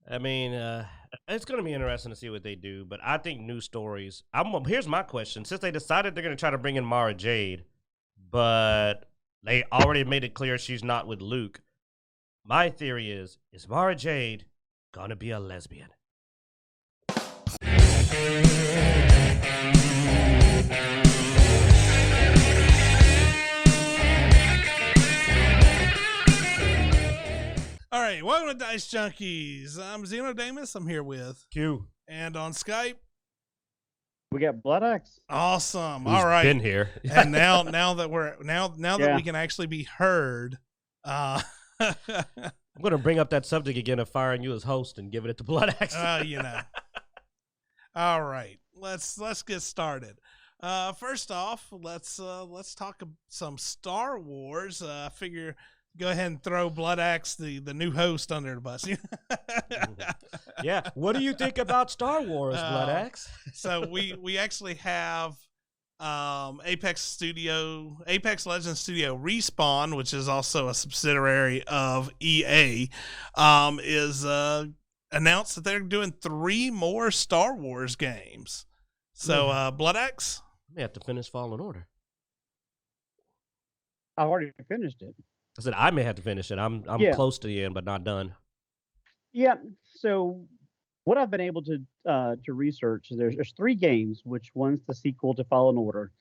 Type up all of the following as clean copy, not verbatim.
I mean, it's going to be interesting to see what they do, but I think new stories. Here's my question: since they decided they're going to try to bring in Mara Jade, but they already made it clear she's not with Luke, my theory is Mara Jade gonna be a lesbian? All right, welcome to Dice Junkies. I'm Xenodamus. I'm here with Q. And on Skype. We got Blood Axe. Awesome. Who's All right. been here. And now that we can actually be heard, I'm gonna bring up that subject again of firing you as host and giving it to Blood Axe. All right. Let's get started. First off, let's talk some Star Wars. I figure go ahead and throw Blood Axe, the new host, under the bus. Yeah. What do you think about Star Wars, Blood Axe? So we actually have Apex Legends Studio Respawn, which is also a subsidiary of EA, is announced that they're doing 3 more Star Wars games. So Blood Axe, I may have to finish Fallen Order. I've already finished it. I said I may have to finish it. I'm close to the end, but not done. Yeah. So what I've been able to research is there's 3 games, which one's the sequel to Fallen Order,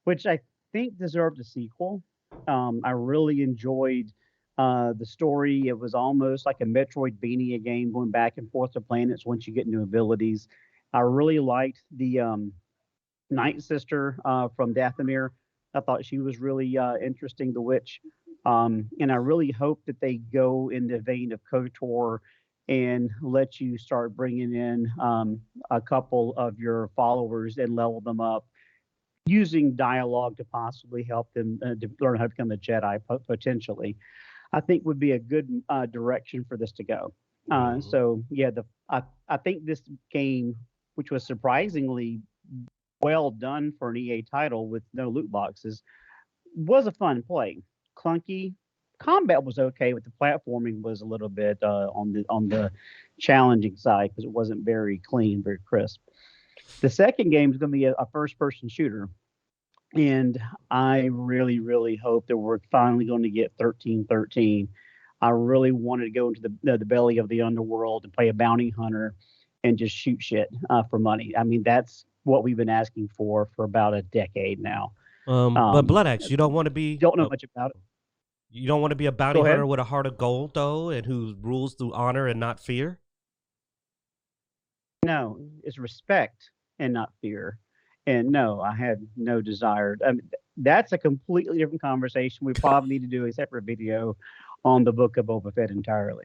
which I think deserved a sequel. I really enjoyed the story. It was almost like a Metroidvania game, going back and forth to planets once you get new abilities. I really liked the Night Sister from Dathomir. I thought she was really interesting, the witch. And I really hope that they go in the vein of KOTOR and let you start bringing in a couple of your followers and level them up using dialogue to possibly help them to learn how to become a Jedi potentially. I think would be a good direction for this to go. So yeah, I think this game, which was surprisingly well done for an EA title with no loot boxes, was a fun play. Clunky combat was okay, but the platforming was a little bit on the challenging side because it wasn't very clean, very crisp. The second game is going to be a first-person shooter, and I really, really hope that we're finally going to get 1313. I really wanted to go into the belly of the underworld and play a bounty hunter and just shoot shit for money. I mean, that's what we've been asking for about a decade now. But Blood Axe, you don't want to be. Don't know much about it. You don't want to be a bounty hunter with a heart of gold, though, and who rules through honor and not fear? No, it's respect and not fear. And no, I had no desire. I mean, that's a completely different conversation. We probably need to do a separate video on the Book of Boba Fett entirely.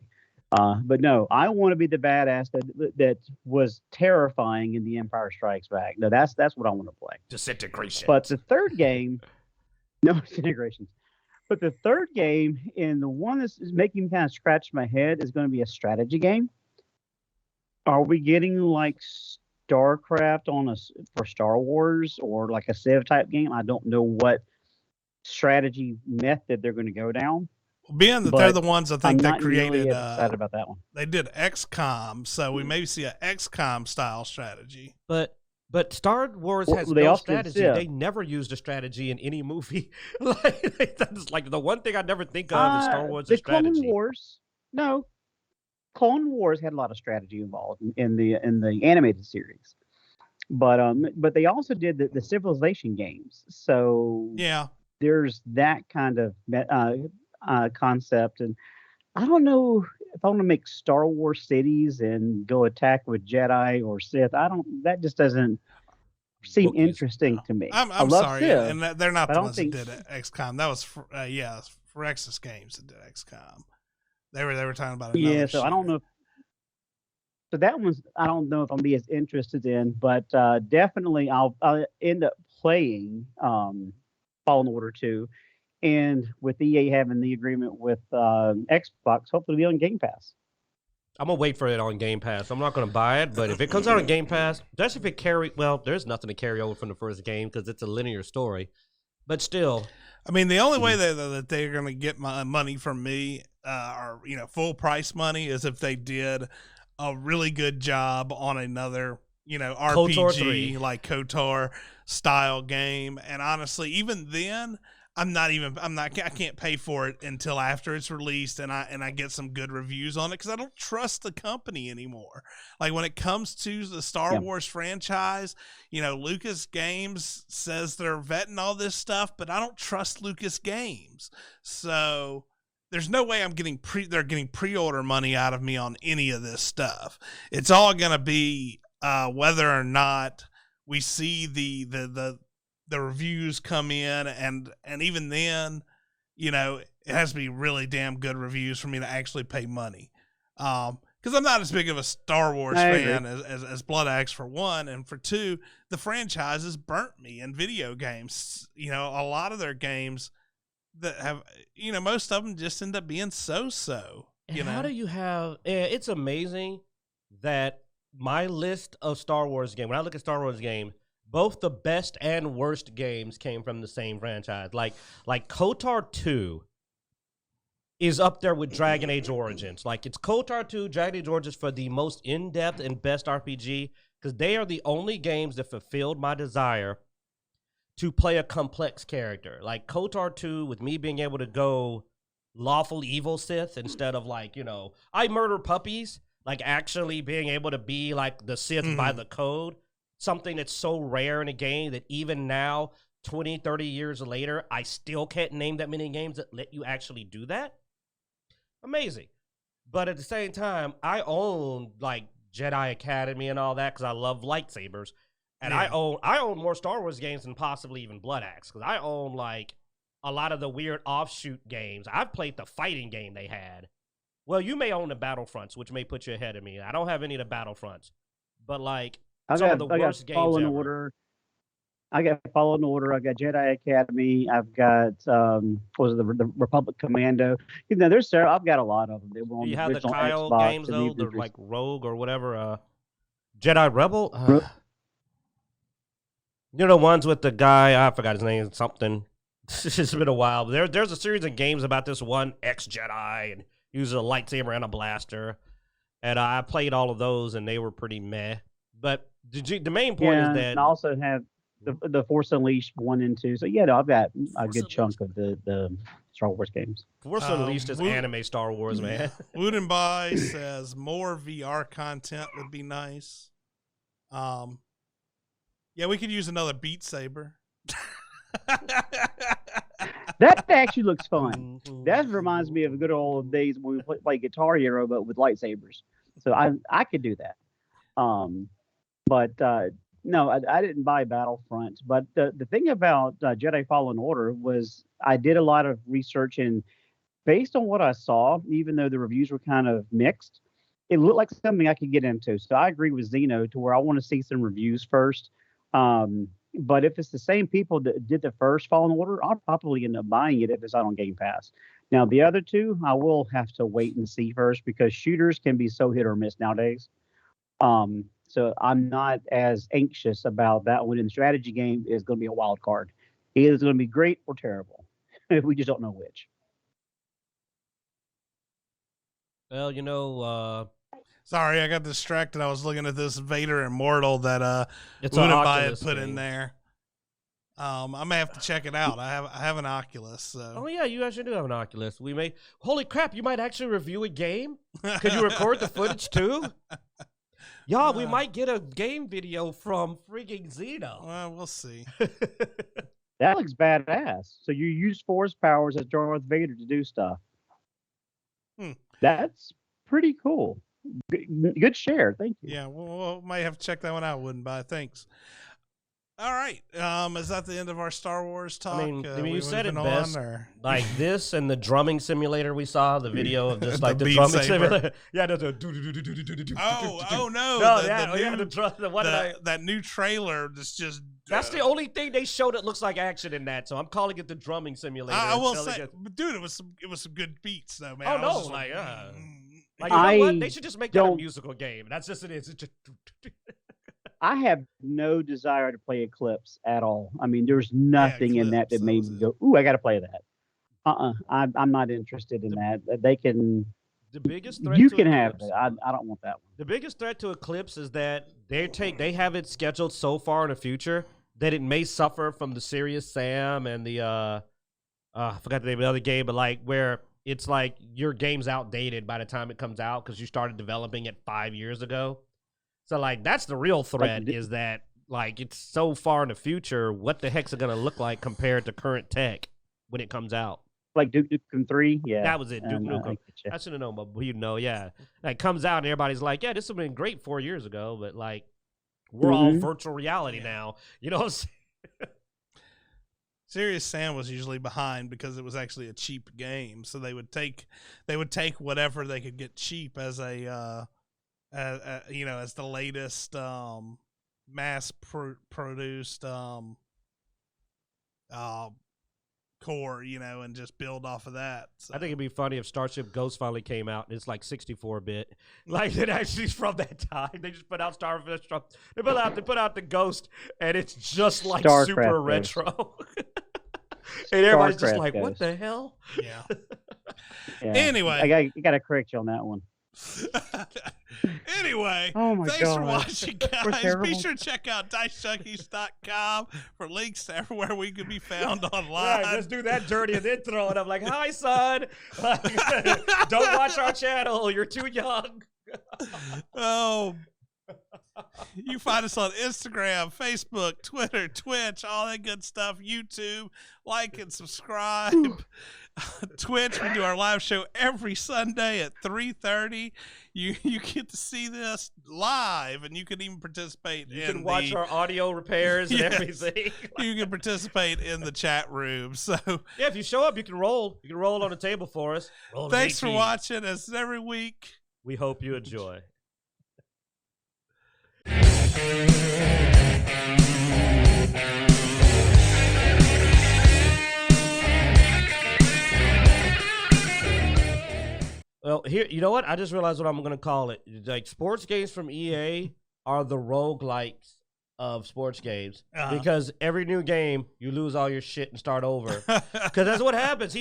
But no, I want to be the badass that was terrifying in The Empire Strikes Back. No, that's what I want to play. Disintegration. But the third game, no disintegrations. But the third game, and the one that's making me kind of scratch my head, is going to be a strategy game. Are we getting like StarCraft for Star Wars, or like a Civ type game? I don't know what strategy method they're going to go down. Being that they're the ones I think that created, really excited about that one. They did XCOM, so we may see a XCOM style strategy. But Star Wars has no strategy. They never used a strategy in any movie. That's like the one thing I never think of is Star Wars' strategy. Clone Wars, no. Clone Wars had a lot of strategy involved in the animated series, but they also did the Civilization games. So yeah, there's that kind of concept, and I don't know if I want to make Star Wars cities and go attack with Jedi or Sith. That just doesn't seem interesting to me. I'm sorry, Civ, and they're not the ones that did XCOM. That was for Firaxis Games that did XCOM. They were talking about so shooter. I don't know. So that one's I don't know if I'm be as interested in, but definitely I'll end up playing Fallen Order 2. And with EA having the agreement with Xbox, hopefully it'll be on Game Pass. I'm going to wait for it on Game Pass. I'm not going to buy it, but if it comes out on Game Pass, that's if it there's nothing to carry over from the first game because it's a linear story. But still. I mean, the only way that they're going to get my money from me, or full price money, is if they did a really good job on another, KOTOR 3. RPG like KOTOR style game. And honestly, even then, I can't pay for it until after it's released and I get some good reviews on it because I don't trust the company anymore. Like when it comes to the Star Wars franchise, Lucas Games says they're vetting all this stuff, but I don't trust Lucas Games. So there's no way they're getting pre-order money out of me on any of this stuff. It's all going to be whether or not we see the reviews come in, and even then, it has to be really damn good reviews for me to actually pay money. Because I'm not as big of a Star Wars fan as Blood Axe, for one, and for two, the franchise has burnt me in video games. A lot of their games that have, most of them just end up being so-so. How do you have? It's amazing that my list of Star Wars games, when I look at Star Wars game, both the best and worst games came from the same franchise. Like KOTOR 2 is up there with Dragon Age Origins. Like it's KOTOR 2, Dragon Age Origins for the most in-depth and best RPG, because they are the only games that fulfilled my desire to play a complex character. Like KOTOR 2, with me being able to go lawful evil Sith instead of I murder puppies, like actually being able to be like the Sith by the code. Something that's so rare in a game that even now, 20, 30 years later, I still can't name that many games that let you actually do that. Amazing. But at the same time, I own like Jedi Academy and all that because I love lightsabers. And I own more Star Wars games than possibly even Blood Axe, because I own like a lot of the weird offshoot games. I've played the fighting game they had. Well, you may own the Battlefronts, which may put you ahead of me. I don't have any of the Battlefronts. But like, I got Fallen Order. I got Fallen Order. I got Jedi Academy. I've got the Republic Commando. There's several. I've got a lot of them. They were on you the have the original Kyle Xbox games though. They're like Rogue or whatever. Jedi Rebel. The ones with the guy. I forgot his name. Something. It's been a while. There's a series of games about this one ex-Jedi and uses a lightsaber and a blaster. And I played all of those, and they were pretty meh. But the main point is that... And I also have the Force Unleashed 1 and 2. So, I've got a good chunk of the Star Wars games. Force Unleashed is anime Star Wars, man. Woodenby says more VR content would be nice. We could use another Beat Saber. That actually looks fun. That reminds me of the good old days when we play Guitar Hero, but with lightsabers. So I could do that. No, I didn't buy Battlefront. But the thing about Jedi Fallen Order was I did a lot of research, and based on what I saw, even though the reviews were kind of mixed, it looked like something I could get into. So I agree with Zeno to where I want to see some reviews first. But if it's the same people that did the first Fallen Order, I'll probably end up buying it if it's out on Game Pass. Now, the other two, I will have to wait and see first, because shooters can be so hit or miss nowadays. So I'm not as anxious about that one. And the strategy game is going to be a wild card. It is going to be great or terrible. We just don't know which. Well, sorry, I got distracted. I was looking at this Vader Immortal that Woodenby had put in there. I may have to check it out. I have an Oculus. So. Oh yeah, you actually do have an Oculus. Holy crap! You might actually review a game. Could you record the footage too? Yeah, we might get a game video from freaking Zeno. Well, we'll see. That looks badass. So you use Force powers as Darth Vader to do stuff. That's pretty cool. Good share. Thank you. Yeah, we might have to check that one out, Woodenby. Thanks. All right. Is that the end of our Star Wars talk? I mean you said it best. Like this and the drumming simulator we saw, the video of just like the drumming simulator. Yeah, no. Oh no. That new trailer just that's the only thing they showed that looks like action in that. So I'm calling it the drumming simulator. I will say, dude, it was some good beats though, man. Oh no, like you know what? They should just make that a musical game. That's just it is. It's just I have no desire to play Eclipse at all. I mean, there's nothing in that made me go, "Ooh, I got to play that." I'm not interested in that. They can The biggest threat You to can have Eclipse. it. I don't want that one. The biggest threat to Eclipse is that they have it scheduled so far in the future that it may suffer from the Serious Sam and the I forgot the name of the other game, but like where it's like your game's outdated by the time it comes out because you started developing it 5 years ago. So like that's the real threat is that like it's so far in the future. What the heck's it gonna look like compared to current tech when it comes out? Like Duke Nukem 3, yeah. That was it, Duke and, Nukem. I should have known, but you know, yeah. Like comes out and everybody's like, yeah, this would have been great 4 years ago, but like we're all virtual reality now. You know what I'm saying? Serious Sam was usually behind because it was actually a cheap game, so they would take whatever they could get cheap as as the latest mass produced core, and just build off of that. So. I think it'd be funny if Starship Ghost finally came out and it's like 64-bit, like it actually is from that time. They just put out Starfish. They put out the Ghost, and it's just like Starcraft super Ghost. retro. And everybody's just Starcraft like, Ghost. "What the hell?" Yeah. Yeah. Anyway, I got to correct you on that one. Anyway, Oh my thanks for God. watching, We're guys. Be terrible. sure to check out Dicejunkies.com for links to everywhere we can be found online. Right, let's do that dirty and then throw it up like, "Hi, son. Don't watch our channel. You're too young." Oh, you find us on Instagram, Facebook, Twitter, Twitch, all that good stuff. YouTube, like and subscribe. Twitch, we do our live show every Sunday at 3:30. You get to see this live, and you can even participate. You can watch our audio repairs and everything. You can participate in the chat room. So yeah, if you show up, you can roll. You can roll on the table for us. Roll an thanks for 18. watching us every week. We hope you enjoy. Well, here, you know what? I just realized what I'm going to call it. Like, sports games from EA are the roguelikes of sports games. Because every new game, you lose all your shit and start over. Because that's what happens.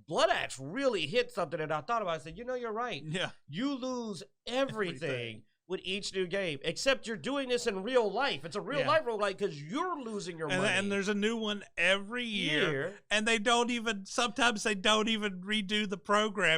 Blood Axe really hit something, and I thought about it. I said, you're right. Yeah. You lose everything with each new game, except you're doing this in real life. It's a real life roguelike because you're losing your money. And there's a new one every year. And sometimes they don't even redo the program.